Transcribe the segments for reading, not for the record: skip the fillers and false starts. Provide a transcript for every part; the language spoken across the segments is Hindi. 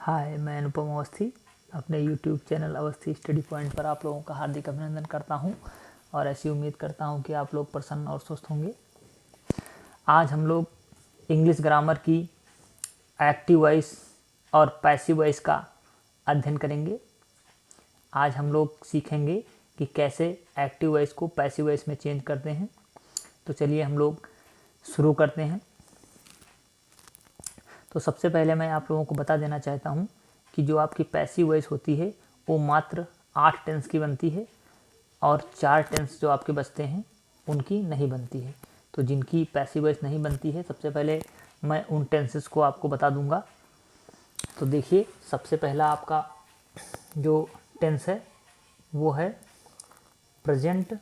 हाय, मैं अनुपम अवस्थी अपने YouTube channel Awasthi study point पर आप लोगों का हार्दिक अभिनंदन करता हूं और ऐसी उम्मीद करता हूं कि आप लोग प्रसन्न और स्वस्थ होंगे। आज हम लोग इंग्लिश ग्रामर की एक्टिव वॉइस और पैसिव वॉइस का अध्ययन करेंगे। आज हम लोग सीखेंगे कि कैसे एक्टिव वॉइस को पैसिव वॉइस में चेंज करते हैं। तो चलिए हम लोग शुरू करते हैं। तो सबसे पहले मैं आप लोगों को बता देना चाहता हूँ कि जो आपकी पैसिव वॉइस होती है वो मात्र 8 टेंस की बनती है और 4 टेंस जो आपके बचते हैं उनकी नहीं बनती है। तो जिनकी पैसिव वॉइस नहीं बनती है, सबसे पहले मैं उन टेंसेस को आपको बता दूंगा। तो देखिए, सबसे पहला आपका जो टेंस है वो है प्रेजेंट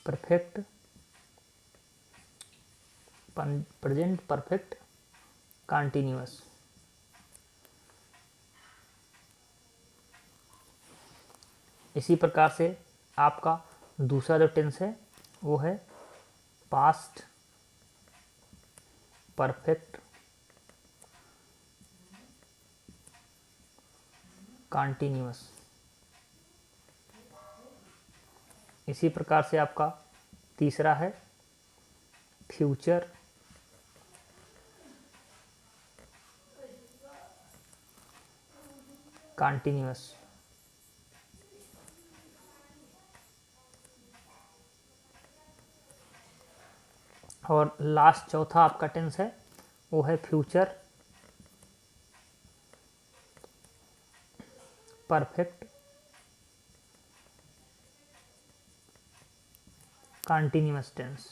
परफेक्ट कंटिन्यूअस। इसी प्रकार से आपका दूसरा जो टेंस है वो है पास्ट परफेक्ट कंटिन्यूअस। इसी प्रकार से आपका तीसरा है फ्यूचर कंटिन्यूअस। और लास्ट चौथा आपका टेंस है वो है फ्यूचर परफेक्ट कंटिन्यूअस टेंस।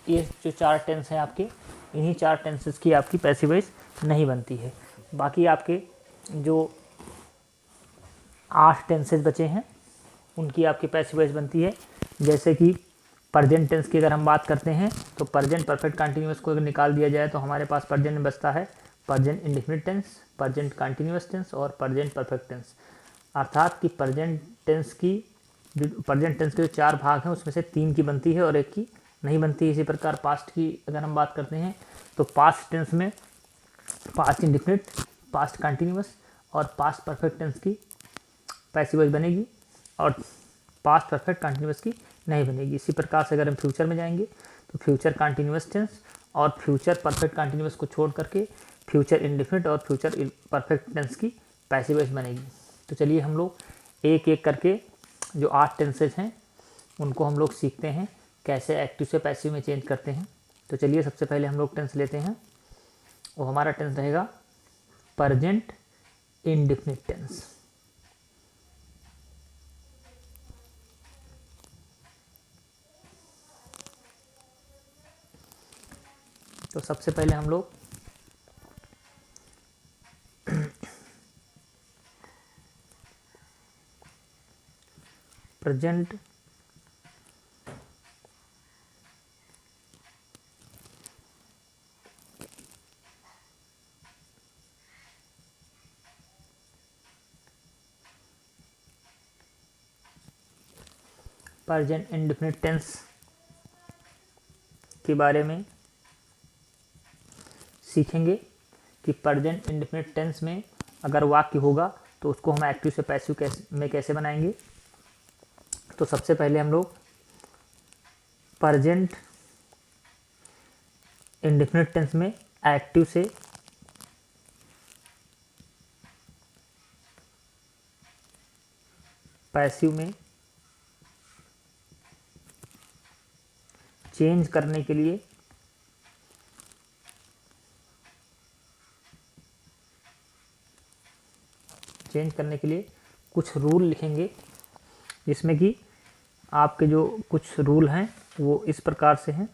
ये जो 4 टेंस हैं आपके, इन्हीं 4 टेंसेस की आपकी पैसिव वॉइस नहीं बनती है। बाकी आपके जो 8 टेंसेस बचे हैं उनकी आपकी पैसिव वॉइस बनती है। जैसे कि प्रेजेंट टेंस की अगर हम बात करते हैं तो प्रेजेंट परफेक्ट कंटिन्यूअस को अगर निकाल दिया जाए तो हमारे पास प्रेजेंट में बचता है present indefinite tense, present continuous tense और प्रेजेंट परफेक्ट टेंस। अर्थात कि प्रेजेंट टेंस के जो 4 भाग हैं उसमें से 3 की बनती है और 1 की नहीं बनती है। इसी प्रकार पास्ट की अगर हम बात करते हैं तो पास्ट टेंस में पास्ट इंडेफिनिट, पास्ट कंटिन्यूअस और पास्ट परफेक्ट टेंस की पैसिव वॉइस बनेगी और पास्ट परफेक्ट कंटिन्यूअस की नहीं बनेगी। इसी प्रकार से अगर हम फ्यूचर में जाएंगे तो फ्यूचर कंटिन्यूअस टेंस और फ्यूचर परफेक्ट कंटिन्यूअस को छोड़ करके फ्यूचर इंडेफिनिट और फ्यूचर परफेक्ट टेंस की पैसिव वॉइस बनेगी। तो चलिए हम लोग एक एक करके जो 8 टेंसेज हैं उनको हम लोग सीखते हैं कैसे एक्टिव से पैसिव में चेंज करते हैं। तो चलिए सबसे पहले हम लोग टेंस लेते हैं। वो हमारा टेंस रहेगा प्रेजेंट इंडेफिनिट टेंस। तो सबसे पहले हम लोग प्रेजेंट प्रेजेंट इंडेफिनिट टेंस के बारे में सीखेंगे कि प्रेजेंट इंडेफिनिट टेंस में अगर वाक्य होगा तो उसको हम एक्टिव से पैसिव में कैसे बनाएंगे। तो सबसे पहले हम लोग प्रेजेंट इंडेफिनिट टेंस में एक्टिव से पैसिव में चेंज करने के लिए कुछ रूल लिखेंगे, जिसमें कि आपके जो कुछ रूल हैं वो इस प्रकार से हैं।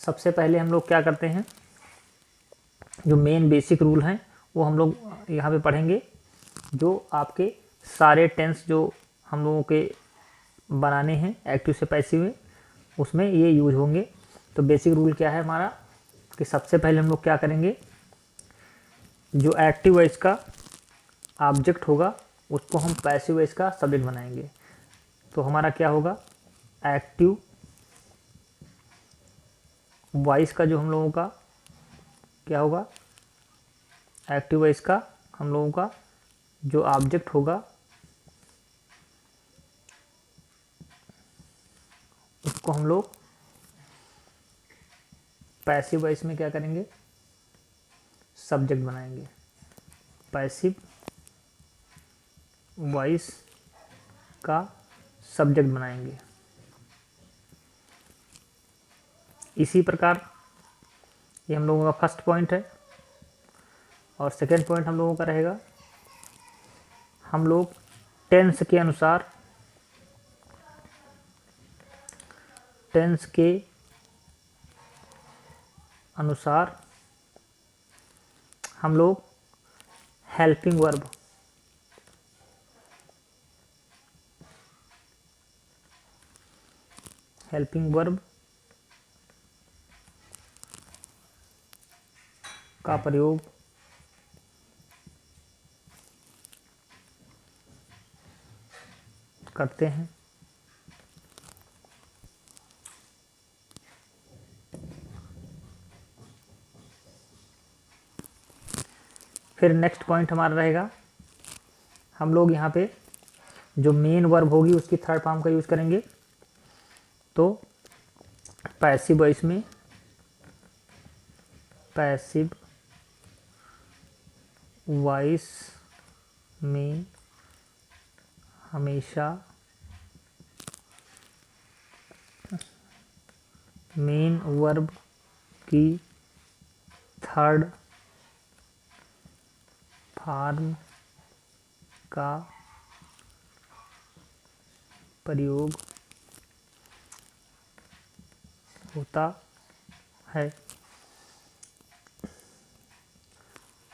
सबसे पहले हम लोग क्या करते हैं, जो मेन बेसिक रूल हैं वो हम लोग यहाँ पे पढ़ेंगे। जो आपके सारे टेंस जो हम लोगों के बनाने हैं एक्टिव से पैसिव में, उसमें ये यूज होंगे। तो बेसिक रूल क्या है हमारा कि सबसे पहले हम लोग क्या करेंगे, जो एक्टिव वॉइस का ऑब्जेक्ट होगा उसको हम पैसिव वॉइस का सब्जेक्ट बनाएंगे। तो हमारा क्या होगा, एक्टिव वॉइस का जो हम लोगों का क्या होगा, एक्टिव वॉइस का हम लोगों का जो ऑब्जेक्ट होगा उसको हम लोग पैसिव वॉइस में क्या करेंगे, सब्जेक्ट बनाएंगे। पैसिव वॉइस का सब्जेक्ट बनाएंगे। इसी प्रकार ये हम लोगों का फर्स्ट पॉइंट है। और सेकेंड पॉइंट हम लोगों का रहेगा, हम लोग टेंस के अनुसार हम लोग हेल्पिंग वर्ब का प्रयोग करते हैं। फिर नेक्स्ट पॉइंट हमारा रहेगा, हम लोग यहाँ पे जो मेन वर्ब होगी उसकी थर्ड फॉर्म का यूज़ करेंगे। तो पैसिव वॉइस में हमेशा मेन वर्ब की थर्ड फॉर्म का प्रयोग होता है।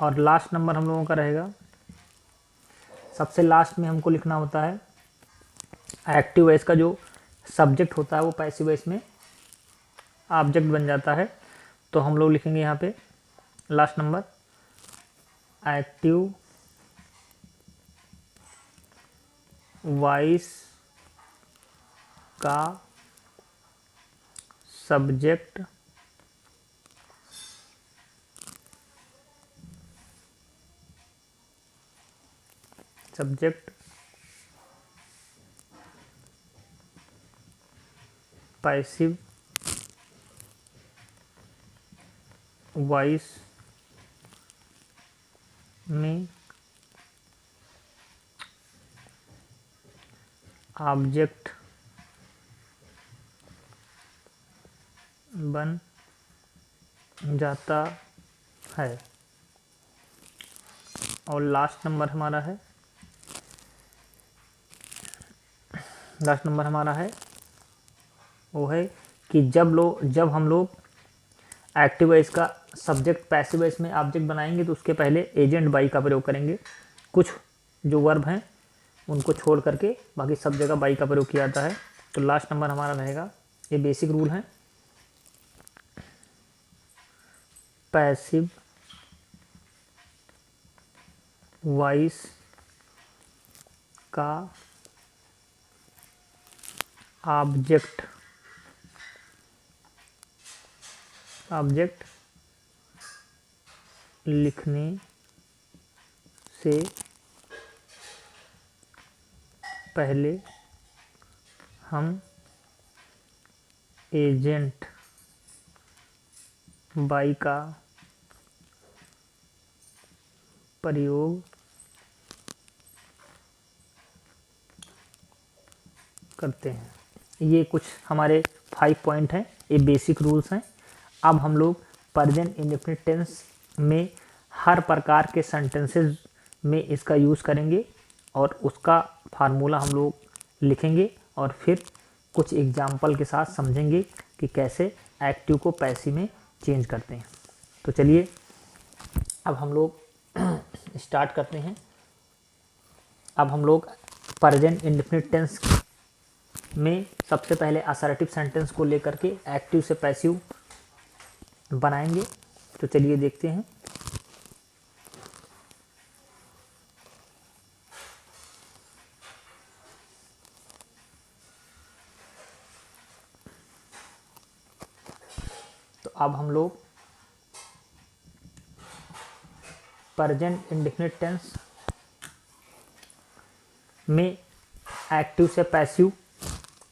और लास्ट नंबर हम लोगों का रहेगा, सबसे लास्ट में हमको लिखना होता है एक्टिव वॉइस का जो सब्जेक्ट होता है वो पैसिव वॉइस में ऑब्जेक्ट बन जाता है। तो हम लोग लिखेंगे यहाँ पे लास्ट नंबर, एक्टिव वॉइस का सब्जेक्ट पैसिव वॉइस में ऑब्जेक्ट बन जाता है। और लास्ट नंबर हमारा है वो है कि जब हम लोग एक्टिव वॉइस का सब्जेक्ट पैसिव वॉइस में ऑब्जेक्ट बनाएंगे तो उसके पहले एजेंट बाई का प्रयोग करेंगे। कुछ जो वर्ब हैं उनको छोड़ करके बाकी सब जगह बाई का प्रयोग किया जाता है। तो लास्ट नंबर हमारा रहेगा, ये बेसिक रूल है, पैसिव वॉइस का ऑब्जेक्ट लिखने से पहले हम एजेंट बाई का प्रयोग करते हैं। ये कुछ हमारे 5 पॉइंट हैं, ये बेसिक रूल्स हैं। अब हम लोग प्रेजेंट इंडेफिनिट टेंस में हर प्रकार के सेंटेंसेस में इसका यूज़ करेंगे और उसका फार्मूला हम लोग लिखेंगे और फिर कुछ एग्जाम्पल के साथ समझेंगे कि कैसे एक्टिव को पैसिव में चेंज करते हैं। तो चलिए अब हम लोग स्टार्ट करते हैं। अब हम लोग प्रेजेंट इंडेफिनिट टेंस में सबसे पहले असर्टिव सेंटेंस को लेकर के एक्टिव से पैसिव बनाएंगे। तो चलिए देखते हैं। अब हम लोग प्रेजेंट इंडेफिनिट टेंस में एक्टिव से पैसिव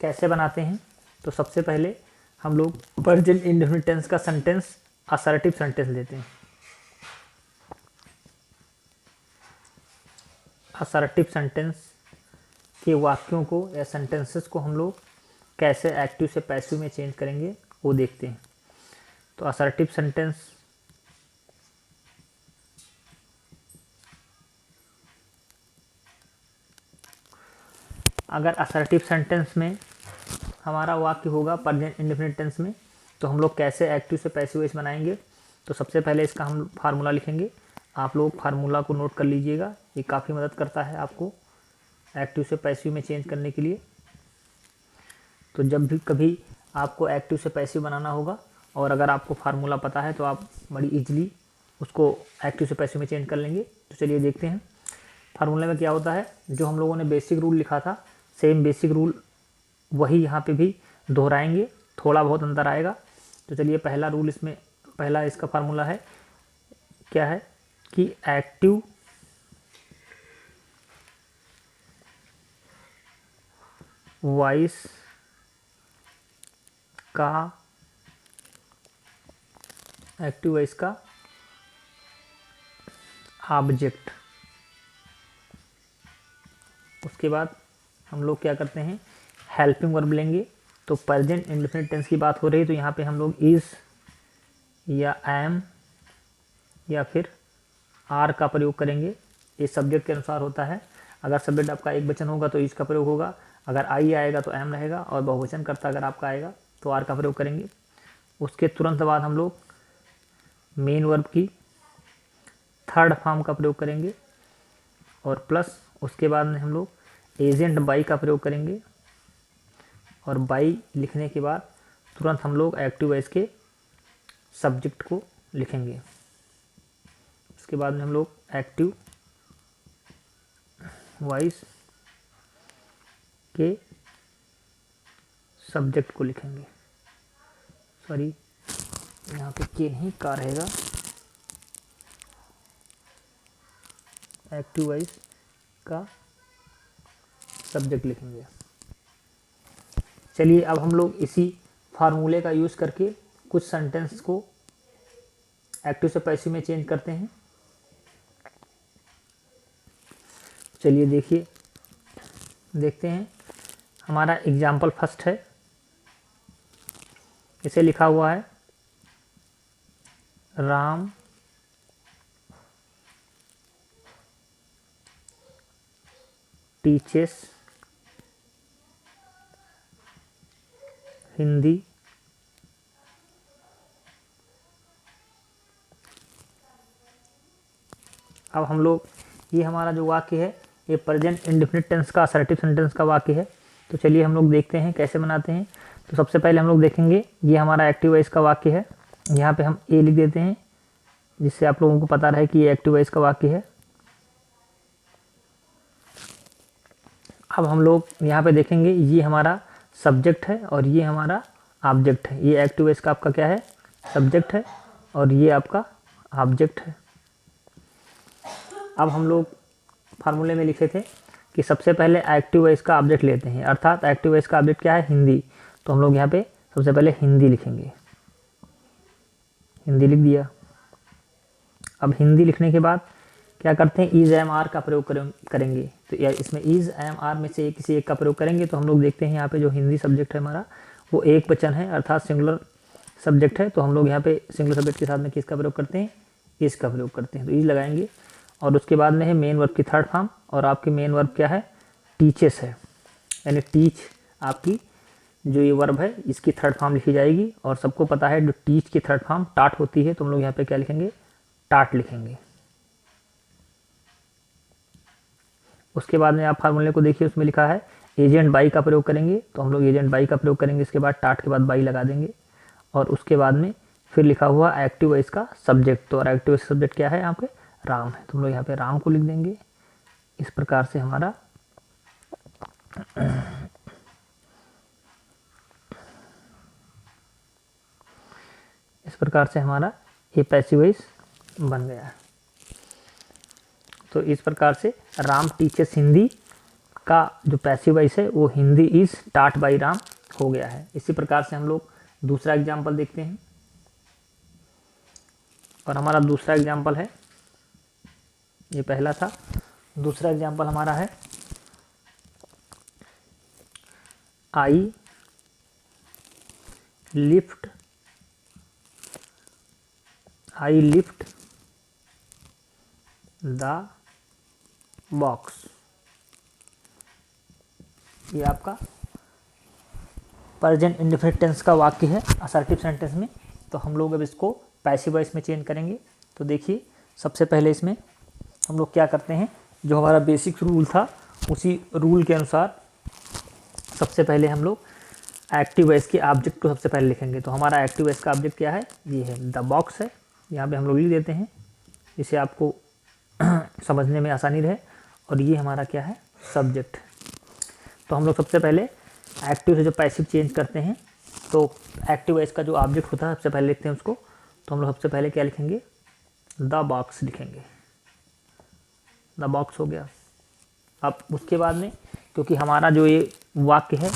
कैसे बनाते हैं। तो सबसे पहले हम लोग प्रेजेंट इंडेफिनिट टेंस का सेंटेंस असर्टिव सेंटेंस लेते हैं। असर्टिव सेंटेंस के वाक्यों को या सेंटेंसेस को हम लोग कैसे एक्टिव से पैसिव में चेंज करेंगे वो देखते हैं। तो असर्टिव सेंटेंस अगर असर्टिव सेंटेंस में हमारा वाक्य होगा प्रेजेंट इंडेफिनिट टेंस में, तो हम लोग कैसे एक्टिव से पैसिव वॉइस बनाएंगे। तो सबसे पहले इसका हम फार्मूला लिखेंगे। आप लोग फार्मूला को नोट कर लीजिएगा, ये काफ़ी मदद करता है आपको एक्टिव से पैसिव में चेंज करने के लिए। तो जब भी कभी आपको एक्टिव से पैसिव बनाना होगा और अगर आपको फार्मूला पता है तो आप बड़ी इजीली उसको एक्टिव से पैसिव में चेंज कर लेंगे। तो चलिए देखते हैं फार्मूले में क्या होता है। जो हम लोगों ने बेसिक रूल लिखा था, सेम बेसिक रूल वही यहाँ पे भी दोहराएंगे, थोड़ा बहुत अंतर आएगा। तो चलिए पहला रूल इसमें, पहला इसका फार्मूला है क्या है कि एक्टिव वॉइस का ऑब्जेक्ट। उसके बाद हम लोग क्या करते हैं, हेल्पिंग वर्ब लेंगे। तो प्रेजेंट इंडेफिनिट टेंस की बात हो रही है तो यहाँ पे हम लोग इज़ या एम या फिर आर का प्रयोग करेंगे। ये सब्जेक्ट के अनुसार होता है। अगर सब्जेक्ट आपका एक वचन होगा तो इज़ का प्रयोग होगा, अगर आई आएगा तो एम रहेगा, और बहुवचन कर्ता अगर आपका आएगा तो आर का प्रयोग करेंगे। उसके तुरंत बाद हम लोग मेन वर्ब की थर्ड फॉर्म का प्रयोग करेंगे और प्लस उसके बाद में हम लोग एजेंट बाई का प्रयोग करेंगे, और बाई लिखने के बाद तुरंत हम लोग एक्टिव वॉइस के सब्जेक्ट को लिखेंगे। उसके बाद में हम लोग एक्टिव वॉइस के सब्जेक्ट को लिखेंगे। सॉरी, यहाँ पे के नहीं का रहेगा, एक्टिव वॉइस का सब्जेक्ट लिखेंगे। चलिए अब हम लोग इसी फार्मूले का यूज़ करके कुछ सेंटेंस को एक्टिव से पैसिव में चेंज करते हैं। चलिए देखते हैं। हमारा एग्जाम्पल फर्स्ट है, इसे लिखा हुआ है राम टीचेस हिंदी अब हम लोग, ये हमारा जो वाक्य है ये प्रेजेंट इंडेफिनिट टेंस का असर्टिव सेंटेंस का वाक्य है। तो चलिए हम लोग देखते हैं कैसे बनाते हैं। तो सबसे पहले हम लोग देखेंगे, ये हमारा एक्टिव वॉइस का वाक्य है। यहाँ पे हम ए लिख देते हैं जिससे आप लोगों को पता रहे कि ये एक्टिव वॉइस का वाक्य है। अब हम लोग यहाँ पे देखेंगे, ये हमारा सब्जेक्ट है और ये हमारा ऑब्जेक्ट है। ये एक्टिव वॉइस का आपका क्या है, सब्जेक्ट है, और ये आपका ऑब्जेक्ट है। अब हम लोग फार्मूले में लिखे थे कि सबसे पहले एक्टिव वॉइस का ऑब्जेक्ट लेते हैं, अर्थात एक्टिव वॉइस का ऑब्जेक्ट क्या है, हिंदी। तो हम लोग यहाँ पे सबसे पहले हिंदी लिखेंगे, हिंदी लिख दिया। अब हिंदी लिखने के बाद क्या करते हैं, इज एम आर का प्रयोग करेंगे। तो या इसमें इज एम आर में से किसी एक का प्रयोग करेंगे। तो हम लोग देखते हैं यहाँ पे जो हिंदी सब्जेक्ट है हमारा वो एक वचन है, अर्थात सिंगुलर सब्जेक्ट है। तो हम लोग यहाँ पे सिंगुलर सब्जेक्ट के साथ में किसका प्रयोग करते हैं, इज का प्रयोग करते हैं। तो इज लगाएंगे, और उसके बाद में है मेन वर्ब की थर्ड फॉर्म, और आपकी मेन वर्ब क्या है, टीचेस है, यानी टीच आपकी जो ये वर्ब है इसकी थर्ड फॉर्म लिखी जाएगी। और सबको पता है जो टीच की थर्ड फॉर्म टाट होती है, तो हम लोग यहाँ पे क्या लिखेंगे, टाट लिखेंगे। उसके बाद में आप फार्मूले को देखिए, उसमें लिखा है एजेंट बाई का प्रयोग करेंगे। तो हम लोग एजेंट बाई का प्रयोग करेंगे, इसके बाद टाट के बाद बाई लगा देंगे, और उसके बाद में फिर लिखा हुआ एक्टिव वॉइस का सब्जेक्ट। तो और एक्टिव वॉइस सब्जेक्ट क्या है यहाँ पे, राम है। तो हम लोग यहाँ पे राम को लिख देंगे। इस प्रकार से हमारा इस प्रकार से हमारा ये पैसिव वॉइस बन गया है। तो इस प्रकार से राम टीचर्स हिंदी का जो पैसिव वॉइस है वो हिंदी इज टाट बाई राम हो गया है। इसी प्रकार से हम लोग दूसरा एग्जाम्पल देखते हैं, और हमारा दूसरा एग्जाम्पल है, ये पहला था, दूसरा एग्जाम्पल हमारा है आई लिफ्ट द बॉक्स। ये आपका प्रेजेंट इंडेफिनिट टेंस का वाक्य है असर्टिव सेंटेंस में। तो हम लोग अब इसको पैसिव वॉइस में चेंज करेंगे। तो देखिए सबसे पहले इसमें हम लोग क्या करते हैं, जो हमारा बेसिक रूल था उसी रूल के अनुसार सबसे पहले हम लोग एक्टिव वॉइस के ऑब्जेक्ट को सबसे पहले लिखेंगे। तो हमारा एक्टिव वॉइस का ऑब्जेक्ट क्या है, ये है द बॉक्स है। यहाँ पे हम लोग लिख देते हैं, इसे आपको समझने में आसानी रहे। और ये हमारा क्या है, सब्जेक्ट। तो हम लोग सबसे पहले एक्टिव से जो पैसिव चेंज करते हैं, तो एक्टिव वॉइस का जो ऑब्जेक्ट होता है सबसे पहले लिखते हैं उसको। तो हम लोग सबसे पहले क्या लिखेंगे, द बॉक्स लिखेंगे, द बॉक्स हो गया। अब उसके बाद में क्योंकि हमारा जो ये वाक्य है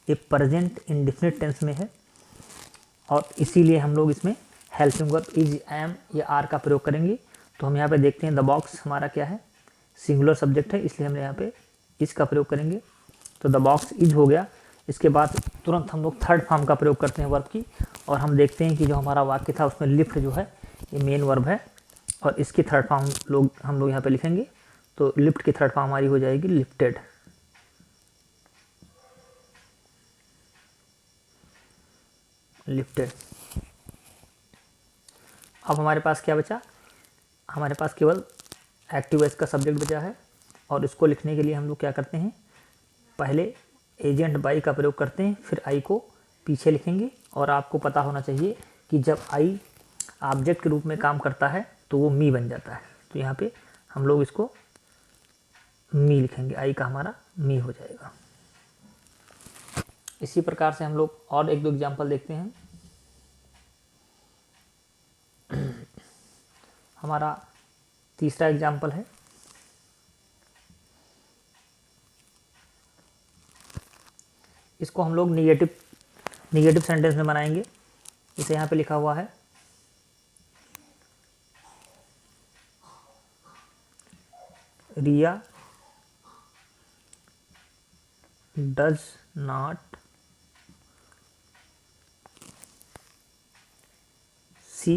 ये प्रेजेंट इंडेफिनिट टेंस में है, और इसीलिए हम लोग इसमें हेल्पिंग वर्ब इज, एम या आर का प्रयोग करेंगे। तो हम यहाँ पे देखते हैं द बॉक्स हमारा क्या है, सिंगुलर सब्जेक्ट है, इसलिए हम यहाँ पे इज का प्रयोग करेंगे। तो द बॉक्स इज हो गया। इसके बाद तुरंत हम लोग थर्ड फॉर्म का प्रयोग करते हैं वर्ब की, और हम देखते हैं कि जो हमारा वाक्य था उसमें लिफ्ट जो है ये मेन वर्ब है, और इसकी थर्ड फॉर्म हम लोग यहाँ पे लिखेंगे। तो लिफ्ट की थर्ड फॉर्म हमारी हो जाएगी लिफ्टेड। लिफ्टेड। अब हमारे पास क्या बचा, हमारे पास केवल एक्टिव वॉइस का सब्जेक्ट बचा है, और इसको लिखने के लिए हम लोग क्या करते हैं, पहले एजेंट बाई का प्रयोग करते हैं, फिर आई को पीछे लिखेंगे। और आपको पता होना चाहिए कि जब आई ऑब्जेक्ट के रूप में काम करता है तो वो मी बन जाता है। तो यहाँ पे हम लोग इसको मी लिखेंगे, आई का हमारा मी हो जाएगा। इसी प्रकार से हम लोग और एक दो एग्जाम्पल देखते हैं। हमारा तीसरा एग्जाम्पल है, इसको हम लोग निगेटिव सेंटेंस में बनाएंगे। इसे यहाँ पे लिखा हुआ है, रिया डज नॉट सी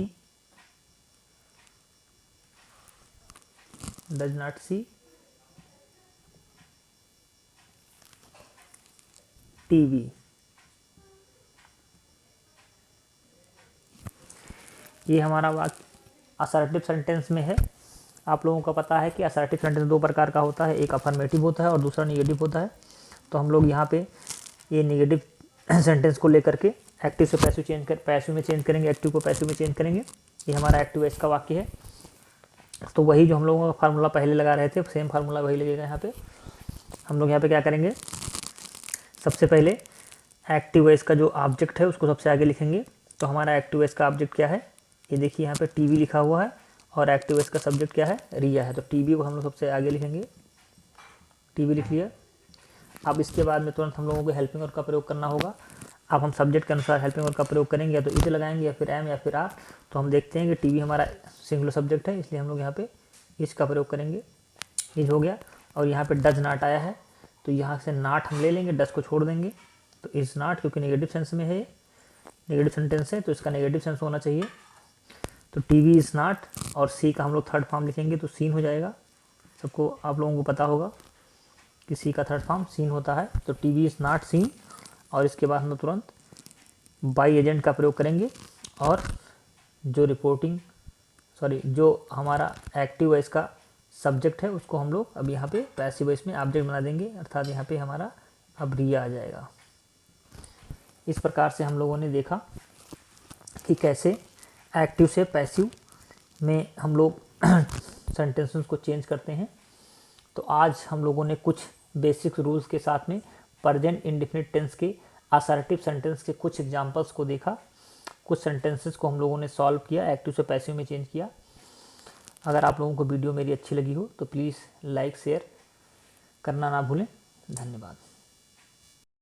टीवी। ये हमारा वाक्य असर्टिव सेंटेंस में है। आप लोगों को पता है कि असर्टिव सेंटेंस दो प्रकार का होता है, एक अफर्मेटिव होता है और दूसरा निगेटिव होता है। तो हम लोग यहाँ पे ये निगेटिव सेंटेंस को लेकर के एक्टिव से पैसिव में चेंज करेंगे, एक्टिव को पैसिव में चेंज करेंगे। ये हमारा एक्टिव वॉइस का वाक्य है। तो वही जो हम लोगों का फार्मूला पहले लगा रहे थे, सेम फार्मूला वही लगेगा यहाँ पे। हम लोग यहाँ पे क्या करेंगे, सबसे पहले एक्टिव वॉइस का जो ऑब्जेक्ट है उसको सबसे आगे लिखेंगे। तो हमारा एक्टिव वॉइस का ऑब्जेक्ट क्या है, ये देखिए यहाँ पे टीवी लिखा हुआ है, और एक्टिव वॉइस का सब्जेक्ट क्या है, रिया है। तो टीवी को हम लोग सबसे आगे लिखेंगे, टीवी लिख लिया। अब इसके बाद में तुरंत हम लोगों को हेल्पिंग वर्ब का प्रयोग करना होगा। अब हम सब्जेक्ट के अनुसार हेल्पिंग वर्ब का प्रयोग करेंगे, या तो इज लगाएंगे या फिर एम या फिर आर। तो हम देखते हैं कि टीवी हमारा सिंगुलर सब्जेक्ट है, इसलिए हम लोग यहाँ पे इज का प्रयोग करेंगे, इज हो गया। और यहाँ पे डज नॉट आया है, तो यहाँ से नॉट हम ले लेंगे, डज को छोड़ देंगे। तो इज नॉट, क्योंकि नेगेटिव सेंस में है, नेगेटिव सेंटेंस है तो इसका नेगेटिव सेंस होना चाहिए। तो टीवी इज़ नॉट, और सी का हम लोग थर्ड फॉर्म लिखेंगे तो सीन हो जाएगा। सबको आप लोगों को पता होगा कि सी का थर्ड फॉर्म सीन होता है। तो टीवी इज़ नॉट सीन, और इसके बाद हम लोग तुरंत बाई एजेंट का प्रयोग करेंगे, और जो हमारा एक्टिव वॉइस का सब्जेक्ट है उसको हम लोग अब यहाँ पे पैसिव वॉइस में ऑब्जेक्ट बना देंगे, अर्थात यहाँ पे हमारा अब रिया आ जाएगा। इस प्रकार से हम लोगों ने देखा कि कैसे एक्टिव से पैसिव में हम लोग सेंटेंसेस को चेंज करते हैं। तो आज हम लोगों ने कुछ बेसिक रूल्स के साथ में प्रेजेंट इंडेफिनिट टेंस के असर्टिव सेंटेंस के कुछ एग्जांपल्स को देखा। कुछ सेंटेंसेस को हम लोगों ने सॉल्व किया, एक्टिव से पैसिव में चेंज किया। अगर आप लोगों को वीडियो मेरी अच्छी लगी हो तो प्लीज़ लाइक शेयर करना ना भूलें। धन्यवाद।